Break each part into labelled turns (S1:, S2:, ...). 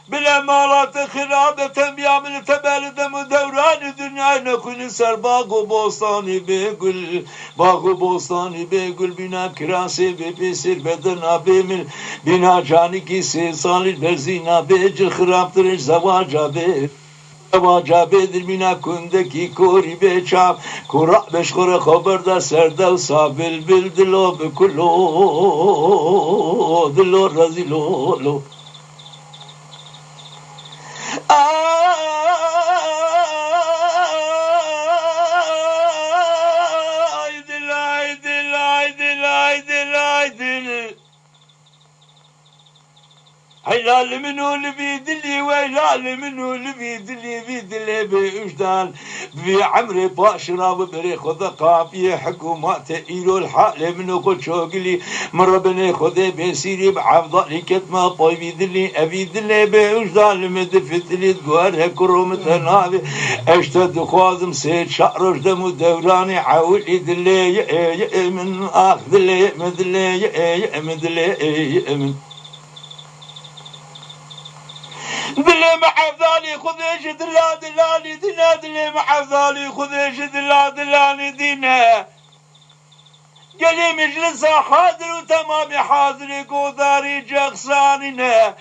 S1: بلا مالات خرابة بيعمل تبالد دوران دنيا نكون سر باغ و بوستاني بيقول باغ و بوستاني بيقول بنا كراسي بيسير بدنا بيمل بنا جاني كي 3 سال برزينا بيجل خراب ترش زواجا بي زواجا بيدر بنا كندكي كوري بيشاب كورا بشخور خبر دا سرده و سابل بالدلو بكلو دلو رزيلو لو هلال منو اللي بيدلي وهلال منو اللي بيدلي بوجدان بعمري باشراب بري خذ قافية حكومات إيلو الحال منو كل شوقلي مرة بني خذ بيسيري بعفضلي كتما طيب يدلي أبيدلي بوجدان مدفتلي تقوار كروم تنابي اشتد خوازم سيد شعر دم دوراني حاول يدلي من اخذ لي مدلي من دلي محفظالي خذيش دلالي دينا دلي محفظالي خذيش دلالي دينا قالي مجلسها حاضر وتمامي حاضر قوداري جغساننا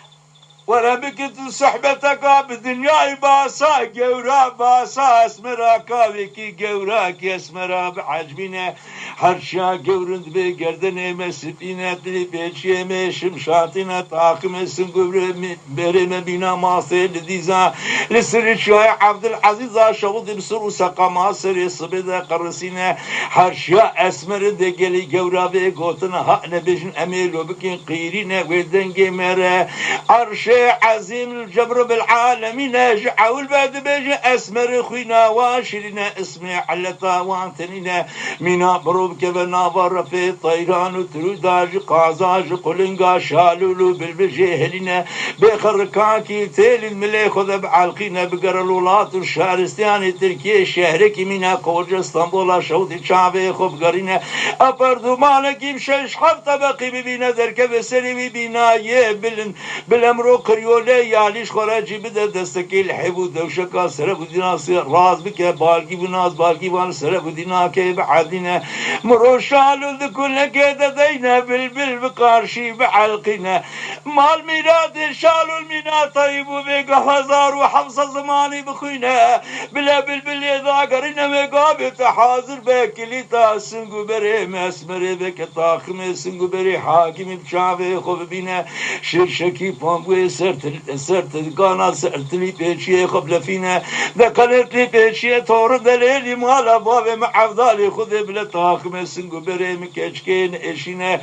S1: ورا بكت صحبتك بدنياي باسا جورا باسا اسمرا كاويكي جوراك اسمرا بعجبنا هرشا جورند بگردن مسفينة دلي بيشي مشم شاطنا طاقم سنقبر برم بنا ماصل ديزا لسر شوي عبد العزيز شوض بسر وسقما سر صبدا قرسينا هرشا اسمر دقلي جورا بيقوتنا هقنا بجن اميل وبكين قيرنا ودنجي مرا عرش عزيم الجبر بالعالمين جعا والباد بيجي اسمر خوينا واشرنا اسمي علتا وانتنينا منا بروب كبنا برفي طيران وتروداج قازاج قلنقا شالولو بالبجي هلنا بخر كاكي تيل الملي خذ بعالقينا بقر الولات الشارستاني تركيا شهرك منا قوج اسطنبول شوطي شعبي خب قرينا ابردو مالكي بشش حفظة بقي ببينا دركب سلمي بينا يبلن بالامرو كريولي ياليش خراجي بدا دستكي الحبو دوشكا سرب ديناسي راز بك بالكي بناس بالكي بان سرب ديناكي بعدنا مروشالو ذكل كيدا دينا بالبل بقارشي بعلقنا مال ميلاد شالو المينا طيب وبيقى هزار وحفصة زماني بخينا بلا بالبل يذا قرنا مقابل حاضر بك اللي تاسنقو بري مسمري بك طاقم سنقو بري حاكم بشافي خوف بينا شرشكي بامبوي سرت قانا سرتلي بيشي قبل فينا ذكرت لي بيشي تور دليلي مالا باب محفظالي خذ بلا طاقم سنقو بري مكشكين اشينا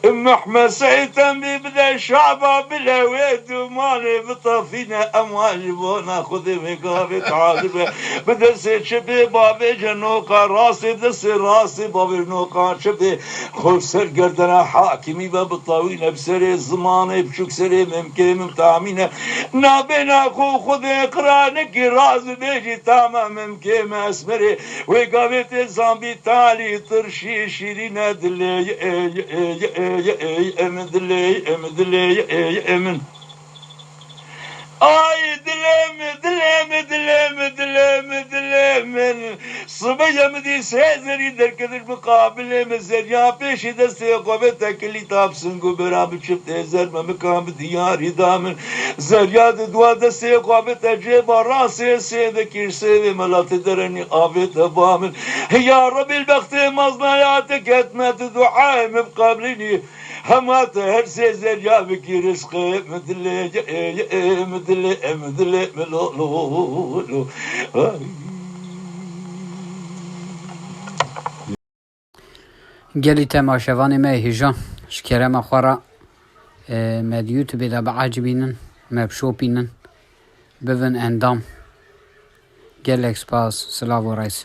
S1: ام احمد سعيد تنبي بلا الشعب بلا ويد ومالي بطفينا اموال بونا خذ مقابل عاذبه بدس شبي بابي جنوقا راسي بدس راسي بابي نوقا شبي خوف سر قردنا حاكمي بطاوينا بسري الزمان بشوك سري ممكن ممتامينا نابنا خو خذ اقرانك راز بيجي تمام ممكن اسمري وقابت الزامبي تالي ترشي شيرين دلي امن دلي امن دلي امن اي دلم صبيا مدي سيزري دركد المقابل مزريا بيش دستي قوتك اللي تابسن براب شفت زر مكان بدياري دامن زريا دوا دستي قوتك جيب راسي سيد كيرسي ملات درني قابت بامن يا رب البخت مصنعاتك اتمت دعاء مقابلني همات هر سيزر يا بكي رزقي مدلي ملولو
S2: گلی تماشاوانی ما هیجان شکرم اخوارا مد یوتیوب دا بعجبینن مبشوپینن بون اندام گلک سپاس سلاو و رئیس